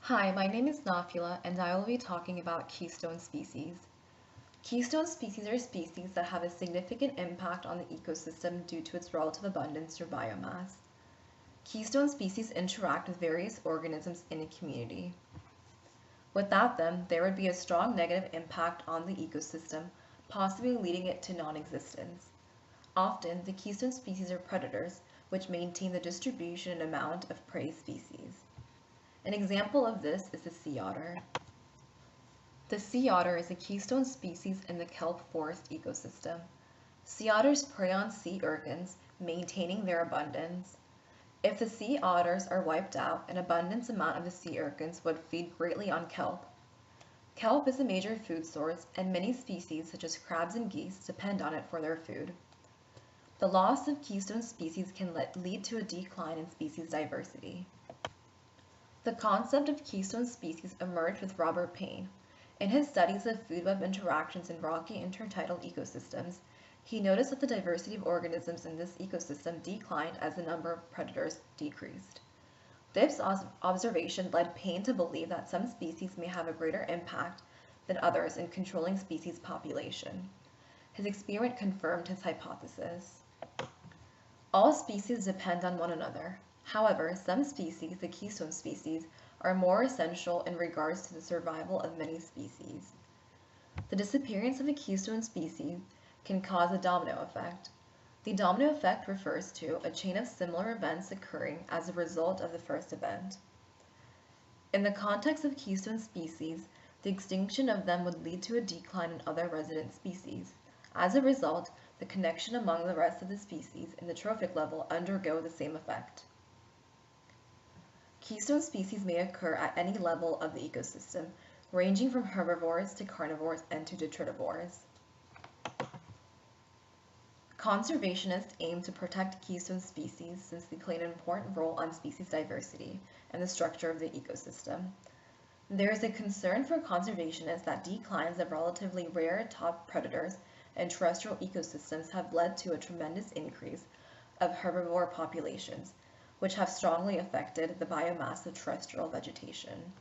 Hi, my name is Nafila, and I will be talking about keystone species. Keystone species are species that have a significant impact on the ecosystem due to its relative abundance or biomass. Keystone species interact with various organisms in a community. Without them, there would be a strong negative impact on the ecosystem, possibly leading it to non-existence. Often, the keystone species are predators, which maintain the distribution and amount of prey species. An example of this is the sea otter. The sea otter is a keystone species in the kelp forest ecosystem. Sea otters prey on sea urchins, maintaining their abundance. If the sea otters are wiped out, an abundance amount of the sea urchins would feed greatly on kelp. Kelp is a major food source, and many species, such as crabs and geese, depend on it for their food. The loss of keystone species can lead to a decline in species diversity. The concept of keystone species emerged with Robert Payne. In his studies of food web interactions in rocky intertidal ecosystems, he noticed that the diversity of organisms in this ecosystem declined as the number of predators decreased. This observation led Payne to believe that some species may have a greater impact than others in controlling species population. His experiment confirmed his hypothesis. All species depend on one another. However, some species, the keystone species, are more essential in regards to the survival of many species. The disappearance of a keystone species can cause a domino effect. The domino effect refers to a chain of similar events occurring as a result of the first event. In the context of keystone species, the extinction of them would lead to a decline in other resident species. As a result, the connection among the rest of the species in the trophic level undergo the same effect. Keystone species may occur at any level of the ecosystem, ranging from herbivores to carnivores and to detritivores. Conservationists aim to protect keystone species since they play an important role on species diversity and the structure of the ecosystem. There is a concern for conservationists that declines of relatively rare top predators and terrestrial ecosystems have led to a tremendous increase of herbivore populations, which have strongly affected the biomass of terrestrial vegetation.